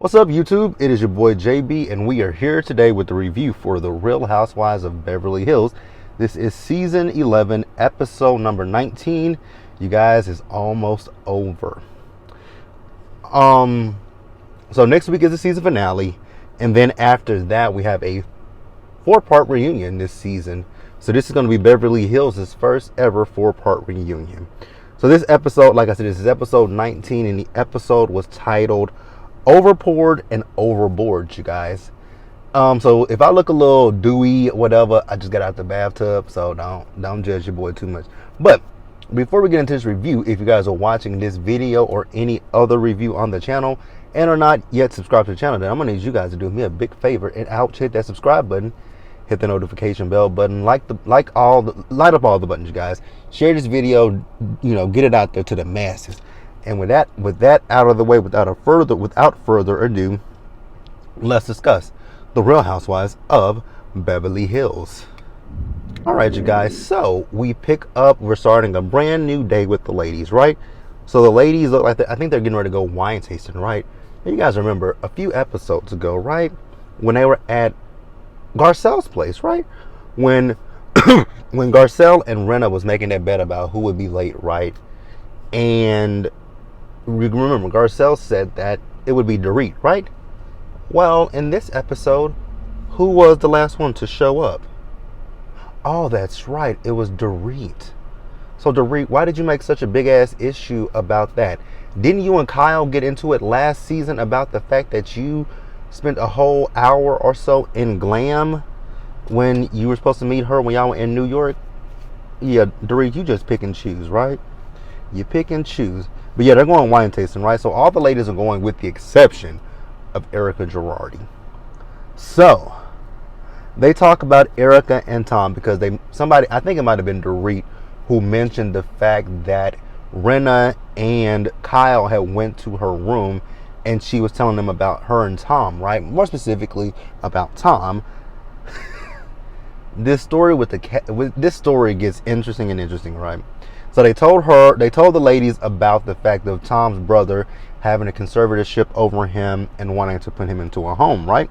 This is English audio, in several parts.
What's up, YouTube? It is your boy JB, and we are here today with the review for The Real Housewives of Beverly Hills. This is season 11, episode number 19. You guys, it's almost over. So next week is the season finale, and then after that we have a 4-part reunion this season. So this is going to be Beverly Hills' first ever 4-part reunion. So this episode, like I said, this is episode 19, and the episode was titled Overpoured and Overboard, you guys. So if I look a little dewy, whatever, I just got out the bathtub, so don't judge your boy too much. But before we get into this review, if you guys are watching this video or any other review on the channel and are not yet subscribed to the channel, then I'm gonna need you guys to do me a big favor and hit that subscribe button, hit the notification bell button, light up all the buttons, you guys. Share this video, get it out there to the masses. And with that out of the way, without further ado, let's discuss The Real Housewives of Beverly Hills. All right, you guys. So we're starting a brand new day with the ladies, right? So the ladies look like I think they're getting ready to go wine tasting, right? And you guys remember a few episodes ago, right, when they were at Garcelle's place, right? When when Garcelle and Renna was making that bet about who would be late, right? And remember, Garcelle said that it would be Dorit, right? Well, in this episode, who was the last one to show up? Oh, that's right. It was Dorit. So, Dorit, why did you make such a big-ass issue about that? Didn't you and Kyle get into it last season about the fact that you spent a whole hour or so in glam when you were supposed to meet her when y'all were in New York? Yeah, Dorit, you just pick and choose, right? You pick and choose. But yeah, they're going wine tasting, right? So all the ladies are going with the exception of Erica Girardi. So they talk about Erica and Tom because I think it might have been Dorit who mentioned the fact that Renna and Kyle had went to her room and she was telling them about her and Tom, right? More specifically about Tom. This story this story gets interesting, right? So they told the ladies about the fact of Tom's brother having a conservatorship over him and wanting to put him into a home, right?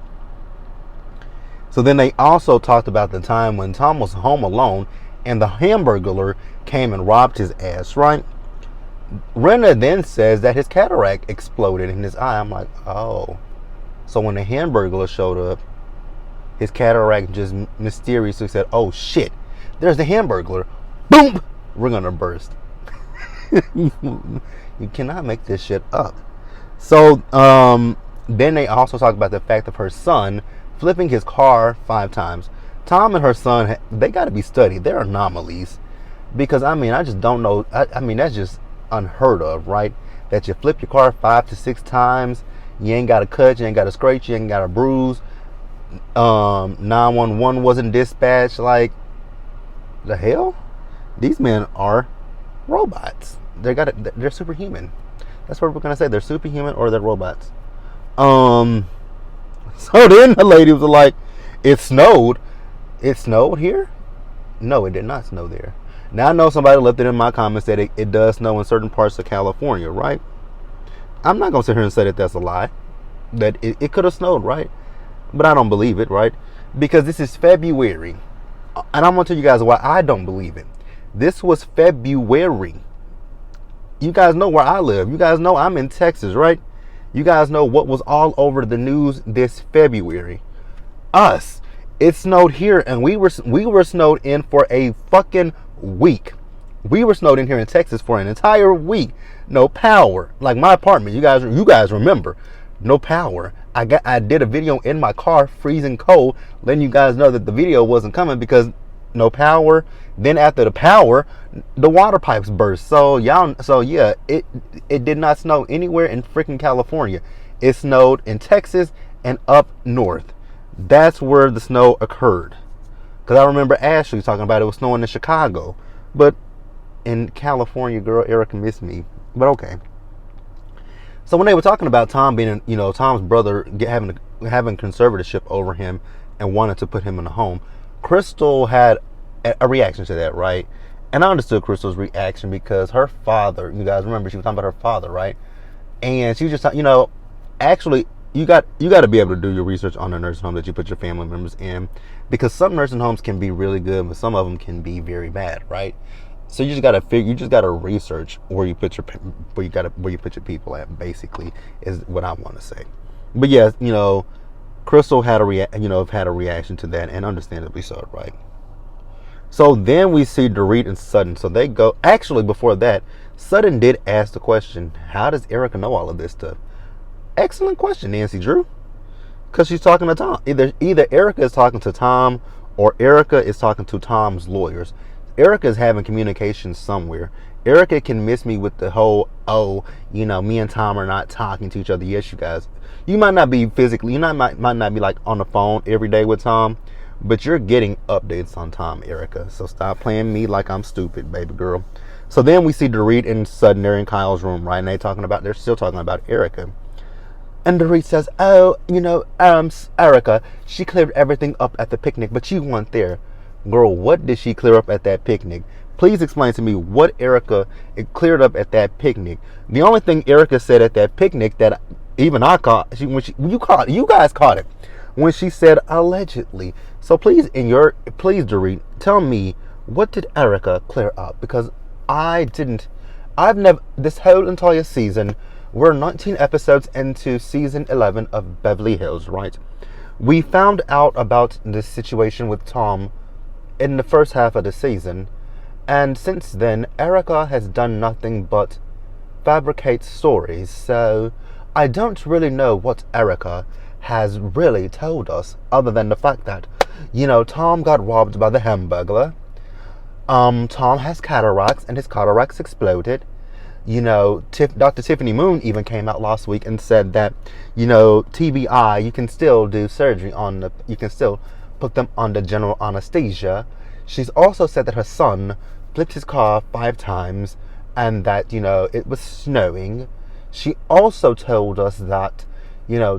So then they also talked about the time when Tom was home alone and the Hamburglar came and robbed his ass, right? Renna then says that his cataract exploded in his eye. I'm like, oh. So when the Hamburglar showed up, his cataract just mysteriously said, oh shit, there's the Hamburglar. Boom! We're gonna burst. You cannot make this shit up. So then they also talk about the fact of her son flipping his car 5 times. Tom and her son, they got to be studied. They're anomalies, because I just don't know. That's just unheard of, right? That you flip your car 5 to 6 times. You ain't got a cut, you ain't got a scratch, you ain't got a bruise. 911 wasn't dispatched. Like, the hell? These men are robots. They're superhuman. That's what we're gonna say. They're superhuman or they're robots. So then the lady was like, "It snowed. It snowed here? No, it did not snow there." Now I know somebody left it in my comments that it does snow in certain parts of California, right? I'm not gonna sit here and say that that's a lie. That it could have snowed, right? But I don't believe it, right? Because this is February, and I'm gonna tell you guys why I don't believe it. This was February. You guys know where I live. You guys know I'm in Texas, right? You guys know what was all over the news this February. Us. It snowed here, and we were snowed in for a fucking week. We were snowed in here in Texas for an entire week. No power. Like my apartment. You guys remember. No power. I did a video in my car, freezing cold, letting you guys know that the video wasn't coming because no power. Then after the power, the water pipes burst. So yeah, it did not snow anywhere in freaking California. It snowed in Texas and up north. That's where the snow occurred. Because I remember Ashley talking about it was snowing in Chicago. But in California, girl, Erica missed me. But okay. So when they were talking about Tom being, Tom's brother having conservatorship over him and wanted to put him in a home, Crystal had a reaction to that, right? And I understood Crystal's reaction because her father, you guys remember she was talking about her father, right? And she was just, actually, you got to be able to do your research on the nursing home that you put your family members in, because some nursing homes can be really good, but some of them can be very bad, right? So you just gotta research where you put your people at. Basically, is what I want to say. But yes, Crystal had had a reaction to that, and understandably so, right? So then we see Dorit and Sutton. So they go. Actually, before that, Sutton did ask the question, "How does Erica know all of this stuff?" Excellent question, Nancy Drew. Because she's talking to Tom. Either Erica is talking to Tom, or Erica is talking to Tom's lawyers. Erica is having communication somewhere. Erica can miss me with the whole, me and Tom are not talking to each other. Yes, you guys. You might not be physically, might not be like on the phone every day with Tom, but you're getting updates on Tom, Erica. So stop playing me like I'm stupid, baby girl. So then we see Dorit and Sutton, they're in Kyle's room, right? And they're still talking about Erica. And Dorit says, Erica, she cleared everything up at the picnic, but you weren't there. Girl, what did she clear up at that picnic? Please explain to me what Erica cleared up at that picnic. The only thing Erica said at that picnic that even I caught, you guys caught it, when she said allegedly. So please, Dorit, tell me, what did Erica clear up? Because this whole entire season, we're 19 episodes into season 11 of Beverly Hills, right? We found out about this situation with Tom in the first half of the season, and since then, Erica has done nothing but fabricate stories, so I don't really know what Erica has really told us, other than the fact that, Tom got robbed by the Hamburglar. Tom has cataracts, and his cataracts exploded. Dr. Tiffany Moon even came out last week and said that, TBI, you can still do surgery you can still put them under general anesthesia. She's also said that her son flipped his car 5 times and that, it was snowing. She also told us that,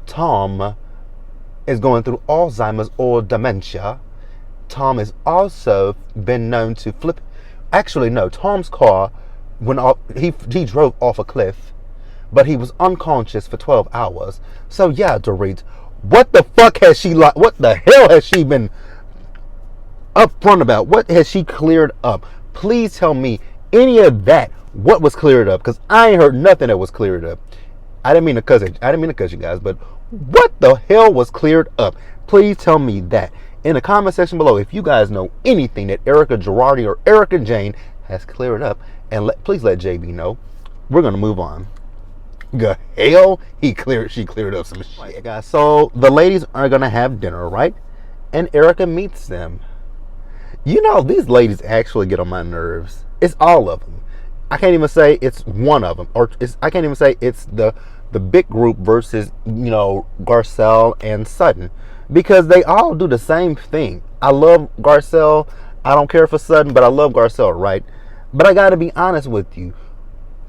Tom is going through Alzheimer's or dementia. Tom has also been known to flip. Actually, no, Tom's car he drove off a cliff, but he was unconscious for 12 hours. So yeah, Dorit, what the fuck has she what the hell has she been upfront about? What has she cleared up? Please tell me any of that. What was cleared up? Because I ain't heard nothing that was cleared up. I didn't mean to cuss you guys, but what the hell was cleared up? Please tell me that in the comment section below if you guys know anything that Erica Girardi or Erica Jane has cleared up, and please let JB know. We're gonna move on. The hell she cleared up some shit, guys. So the ladies are gonna have dinner, right? And Erica meets them. These ladies actually get on my nerves. It's all of them. I can't even say it's one of them, I can't even say it's the big group versus Garcelle and Sutton, because they all do the same thing. I love Garcelle. I don't care for Sutton, but I love Garcelle, right? But I gotta be honest with you.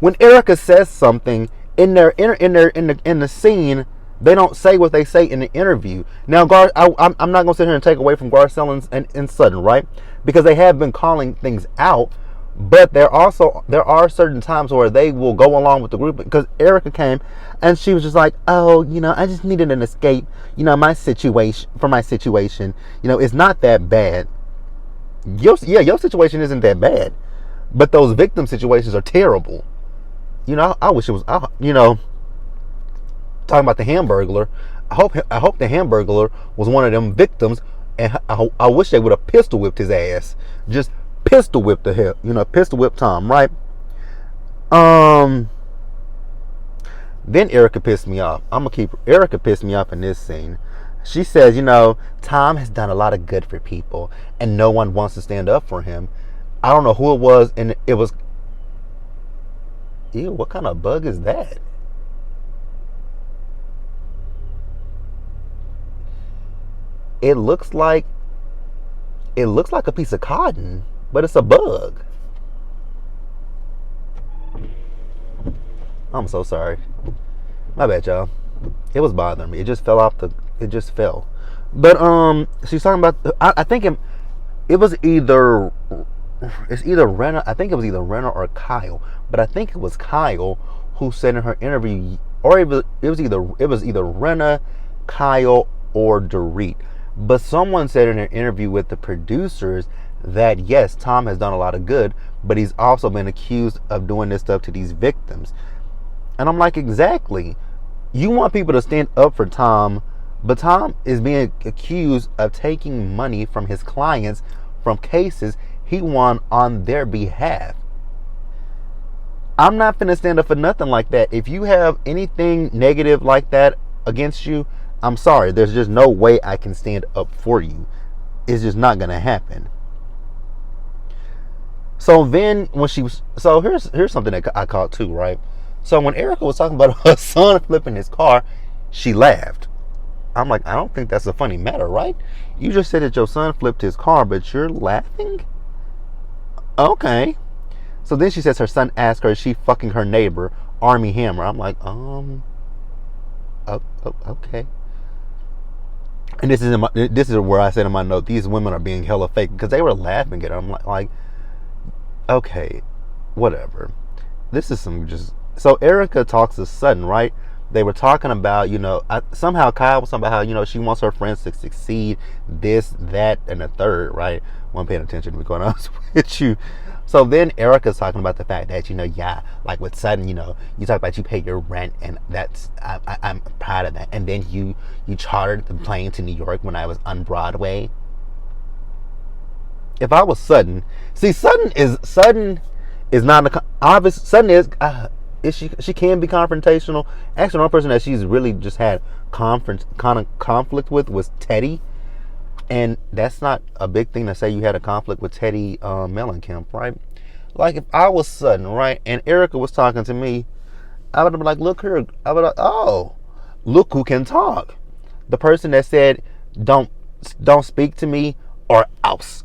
When Erica says something in the scene, they don't say what they say in the interview. Now, I'm not gonna sit here and take away from Garcelle and Sutton, right? Because they have been calling things out, but there are certain times where they will go along with the group. Because Erica came and she was just like, I just needed an escape. My situation. It's not that bad. Your situation isn't that bad. But those victim situations are terrible. I wish it was, talking about the Hamburglar. I hope the Hamburglar was one of them victims, and I wish they would have pistol whipped his ass. Just pistol whipped pistol whipped Tom, right? Then Erica pissed me off. Erica pissed me off in this scene. She says, Tom has done a lot of good for people, and no one wants to stand up for him. I don't know who it was, and it was... Ew, what kind of bug is that? It looks like a piece of cotton, but it's a bug. I'm so sorry. My bad, y'all. It was bothering me. It just fell. But she's talking about, I think it was either... It's either Renna. I think it was either Renna or Kyle. But I think it was Kyle who said in her interview or it was either Rena, Kyle, or Dorit. But someone said in an interview with the producers that yes, Tom has done a lot of good, but he's also been accused of doing this stuff to these victims. And I'm like, exactly. You want people to stand up for Tom, but Tom is being accused of taking money from his clients from cases he won on their behalf. I'm not finna stand up for nothing like that. If you have anything negative like that against you, I'm sorry. There's just no way I can stand up for you. It's just not gonna happen. So then when she was, so here's something that I caught too, right? So when Erica was talking about her son flipping his car, she laughed. I'm like, I don't think that's a funny matter, right? You just said that your son flipped his car, but you're laughing? Okay. So then she says her son asked her, is she fucking her neighbor, Army Hammer? I'm like, okay. And this is where I said in my note, these women are being hella fake because they were laughing at her. I'm like, okay, whatever. This is some just. So Erica talks to Sutton, right? They were talking about, somehow Kyle was talking about how, she wants her friends to succeed, this, that, and the third, right? One paying attention to me going on with you. So then Erica's talking about the fact that, like with Sutton, you talk about you pay your rent, and that's, I'm proud of that. And then you chartered the plane to New York when I was on Broadway. If I was Sutton, see, Sutton is not obvious. Sutton is she can be confrontational. Actually, one person that she's really just had conflict with was Teddy, and that's not a big thing to say you had a conflict with Teddy Mellencamp, right? Like if I was Sutton, right, and Erica was talking to me, I would be like, look here. I would be like, oh, look who can talk. The person that said, don't speak to me or else.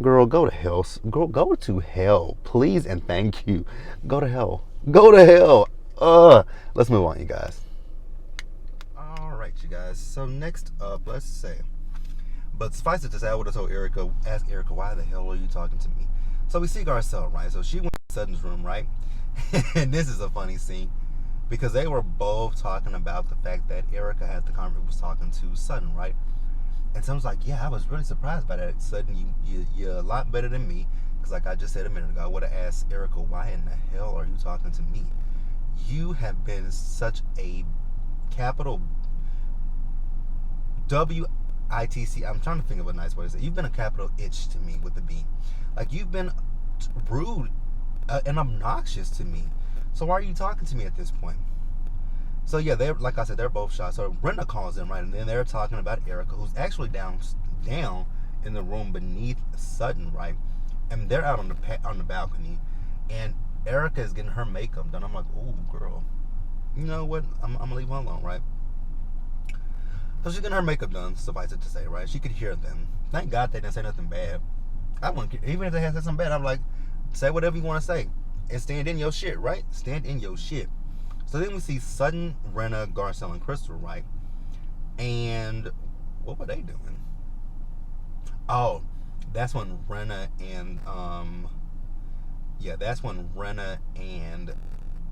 Girl, go to hell. Girl, go to hell. Please and thank you. Go to hell. Go to hell. Let's move on, you guys. Alright, you guys. So next up, let's say. But suffice it to say, I would have asked Erica, why the hell are you talking to me? So we see Garcelle, right? So she went to Sutton's room, right? And this is a funny scene. Because they were both talking about the fact that Erica was talking to Sutton, right? And someone's like, yeah, I was really surprised by that. Sudden, you're a lot better than me. Because like I just said a minute ago, I would have asked Erica, why in the hell are you talking to me? You have been such a capital WITC. I'm trying to think of a nice way to say it. You've been a capital itch to me with the B. Like, you've been rude and obnoxious to me. So why are you talking to me at this point? So yeah, like I said, they're both shot. So Brenda calls them, right, and then they're talking about Erica, who's actually down in the room beneath Sutton, right, and they're out on the balcony, and Erica is getting her makeup done. I'm like, ooh, girl, you know what? I'm gonna leave her alone, right? So she's getting her makeup done. Suffice it to say, right? She could hear them. Thank God they didn't say nothing bad. I wouldn't care. Even if they had said something bad, I'm like, say whatever you want to say and stand in your shit, right? Stand in your shit. So then we see Sutton, Rena, Garcelle, and Crystal, right? And what were they doing? Oh, that's when Rena and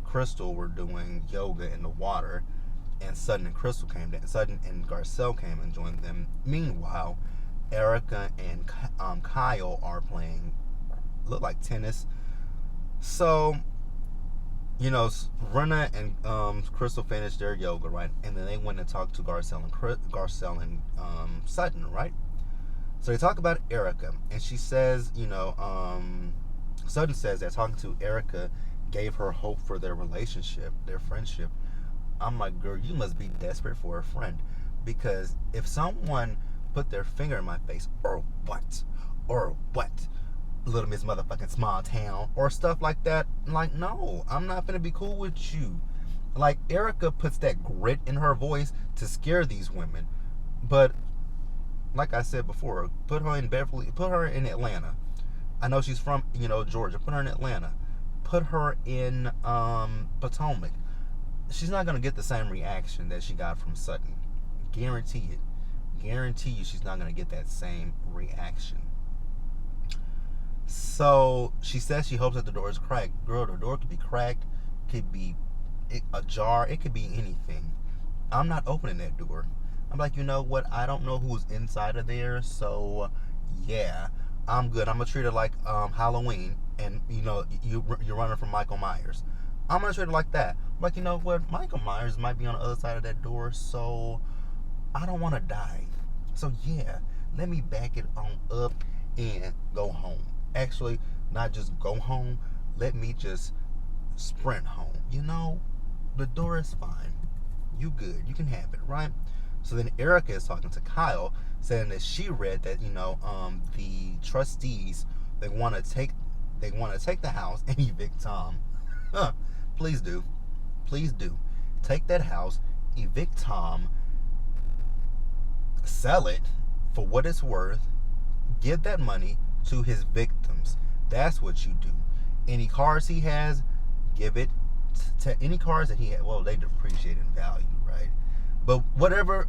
Crystal were doing yoga in the water, and Sutton and Garcelle came and joined them. Meanwhile, Erica and Kyle are playing, look like tennis. So, Rena and Crystal finished their yoga, right? And then they went and talked to Garcelle and Sutton, right? So they talk about Erica, and she says, Sutton says that talking to Erica gave her hope for their relationship, their friendship. I'm like, girl, you must be desperate for a friend, because if someone put their finger in my face, or what, Little Miss Motherfucking Small Town, or stuff like that, like, no, I'm not gonna be cool with you. Like, Erica puts that grit in her voice to scare these women, but like I said before, put her in Beverly, put her in Atlanta. I know she's from, Georgia. Put her in Atlanta. Put her in Potomac. She's not gonna get the same reaction that she got from Sutton. Guarantee it. Guarantee you, she's not gonna get that same reaction. So she says she hopes that the door is cracked. Girl, the door could be cracked, could be a jar. It could be anything. I'm not opening that door. I'm like, you know what? I don't know who's inside of there, so yeah, I'm good. I'm gonna treat it like Halloween, and you're running from Michael Myers. I'm gonna treat it like that. I'm like, you know what? Michael Myers might be on the other side of that door, so I don't want to die. So yeah, let me back it on up and go home. Actually, not just go home. Let me just sprint home. The door is fine. You good. You can have it, right? So then Erica is talking to Kyle, saying that she read that the trustees they want to take the house and evict Tom. Please do, take that house, evict Tom, sell it for what it's worth, give that money to his victims. That's what you do. Any cars he has, give it to any cars that he had. Well, they depreciate in value, right? But whatever,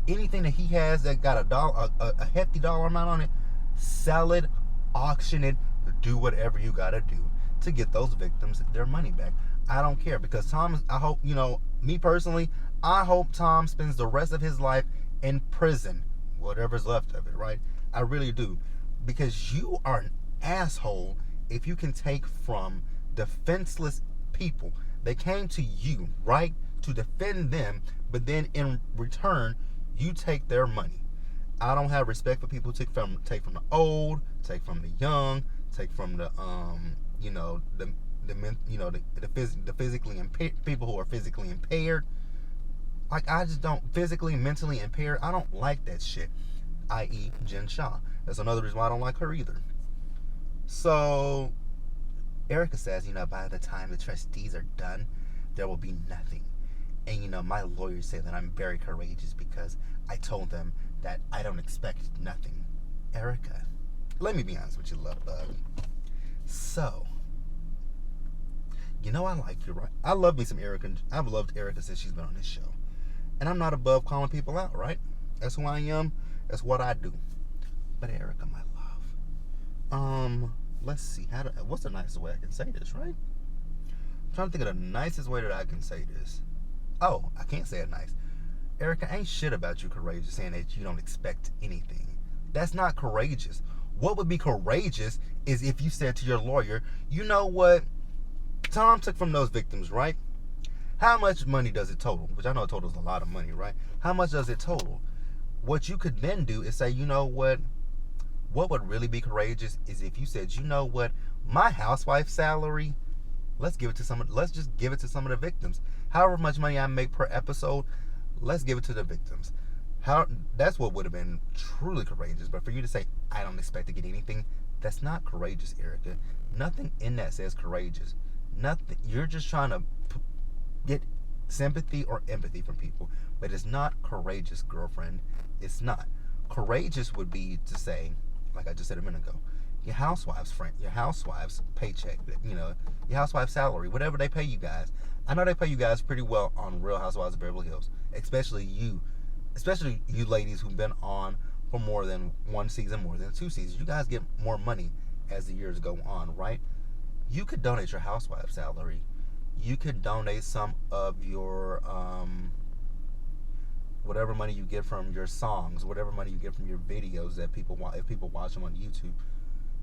anything that he has that got a hefty dollar amount on it, sell it, auction it, do whatever you gotta do to get those victims their money back. I don't care, because Tom, I hope, me personally, I hope Tom spends the rest of his life in prison, whatever's left of it, right? I really do, because you are an asshole if you can take from defenseless people. They came to you, right, to defend them, but then in return, you take their money. I don't have respect for people who take from the old, take from the young, take from the the physically impaired people who are physically impaired. Like, I just don't, physically, mentally impaired. I don't like that shit. I.e. Jen Shah. That's another reason why I don't like her either. So Erica says, by the time the trustees are done, there will be nothing. And my lawyers say that I'm very courageous because I told them that I don't expect nothing. Erica, let me be honest with you, love bug. So, I like you, right? I love me some Erica. I've loved Erica since she's been on this show. And I'm not above calling people out, right? That's who I am. That's what I do. But Erica, my love. Let's see. What's the nicest way I can say this, right? I'm trying to think of the nicest way that I can say this. Oh, I can't say it nice. Erica, ain't shit about you courageous saying that you don't expect anything. That's not courageous. What would be courageous is if you said to your lawyer, you know what? Tom took from those victims, right? How much money does it total? Which I know it totals a lot of money, right? How much does it total? What you could then do is say, you know what? What would really be courageous is if you said, you know what? My housewife salary, let's just give it to some of the victims. However much money I make per episode, let's give it to the victims. That's what would have been truly courageous. But for you to say, I don't expect to get anything, that's not courageous, Erica. Nothing in that says courageous. Nothing. You're just trying to get sympathy or empathy from people. But it's not courageous, girlfriend. It's not. Courageous would be to say, like I just said a minute ago, your housewives paycheck, your housewives salary, whatever they pay you guys. I know they pay you guys pretty well on Real Housewives of Beverly Hills, especially you ladies who've been on for more than one season, more than 2 seasons. You guys get more money as the years go on, right? You could donate your housewife salary. You could donate some of your whatever money you get from your songs, whatever money you get from your videos that people want, if people watch them on YouTube.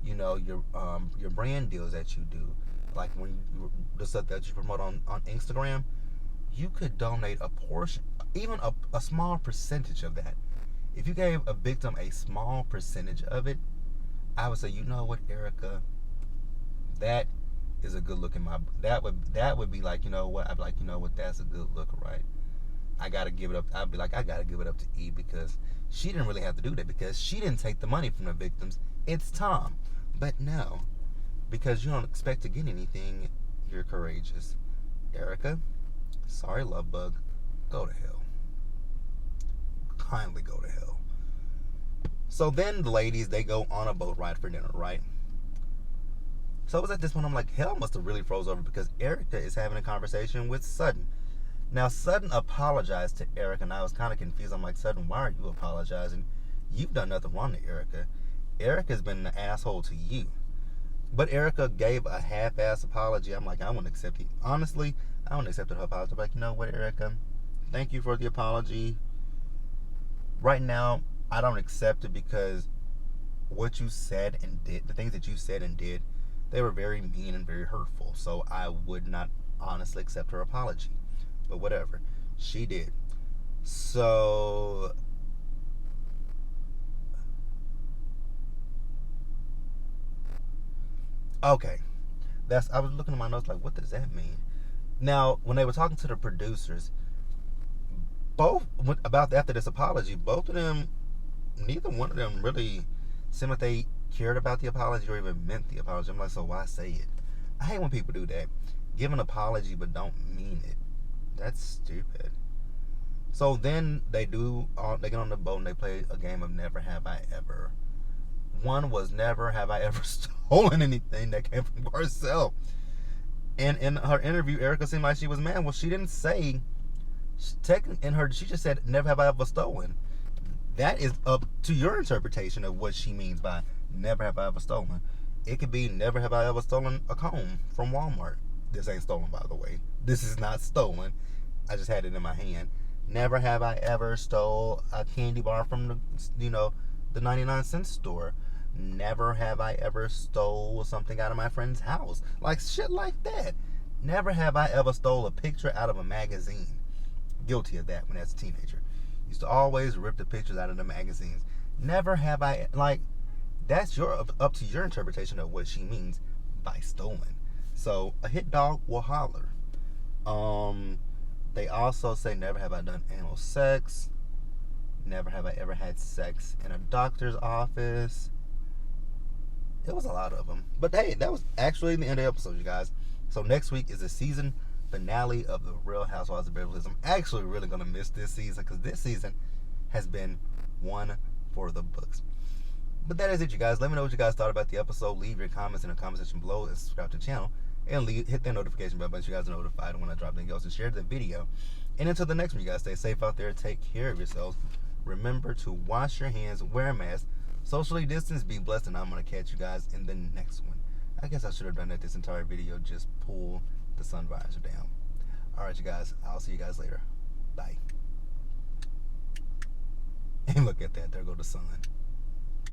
Your brand deals that you do, like when the stuff that you promote on Instagram, you could donate a portion, even a small percentage of that. If you gave a victim a small percentage of it, I would say, you know what, Erica, that is a good look that would be like, you know what, I'd be like, you know what, that's a good look, right? I gotta give it up. I'd be like, I gotta give it up to E, because she didn't really have to do that, because she didn't take the money from the victims. It's Tom. But no, because you don't expect to get anything, you're courageous. Erica, sorry, love bug, go to hell. Kindly go to hell. So then the ladies, they go on a boat ride for dinner, right? So it was at this point, I'm like, hell must have really froze over, because Erica is having a conversation with Sutton. Now, Sutton apologized to Erica, and I was kind of confused. I'm like, Sutton, why are you apologizing? You've done nothing wrong to Erica. Erica's been an asshole to you. But Erica gave a half-ass apology. I'm like, I won't accept it. Honestly, I don't accept her apology. I'm like, you know what, Erica? Thank you for the apology. Right now, I don't accept it because what you said and did, the things that you said and did, they were very mean and very hurtful. So I would not honestly accept her apology. But whatever. She did. So okay. I was looking at my notes like, what does that mean? Now, when they were talking to the producers, both about after this apology, both of them, neither one of them really seemed like they cared about the apology or even meant the apology. I'm like, so why say it? I hate when people do that. Give an apology but don't mean it. That's stupid. So then they get on the boat and they play a game of Never Have I Ever. One was Never Have I Ever Stolen Anything that came from Garcelle. And in her interview, Erica seemed like she was mad. Well, she didn't say, she just said, never have I ever stolen. That is up to your interpretation of what she means by never have I ever stolen. It could be never have I ever stolen a comb from Walmart. This ain't stolen, by the way. This is not stolen. I just had it in my hand. Never have I ever stole a candy bar from the 99-cent store. Never have I ever stole something out of my friend's house. Like shit like that. Never have I ever stole a picture out of a magazine. Guilty of that when I was a teenager. Used to always rip the pictures out of the magazines. Never have I, like, that's up to your interpretation of what she means by stolen. So a hit dog will holler. They also say never have I done anal sex. Never have I ever had sex in a doctor's office. It was a lot of them. But hey, that was actually the end of the episode, you guys. So next week is the season finale of the Real Housewives of Beverly Hills. I'm actually really going to miss this season because this season has been one for the books. But that is it, you guys. Let me know what you guys thought about the episode. Leave your comments in the comment section below and subscribe to the channel. And hit that notification bell so you guys are notified when I drop anything else, and share the video. And until the next one, you guys stay safe out there. Take care of yourselves. Remember to wash your hands, wear a mask, socially distance, be blessed, and I'm going to catch you guys in the next one. I guess I should have done that this entire video. Just pull the sun visor down. Alright, you guys. I'll see you guys later. Bye. And look at that. There go the sun.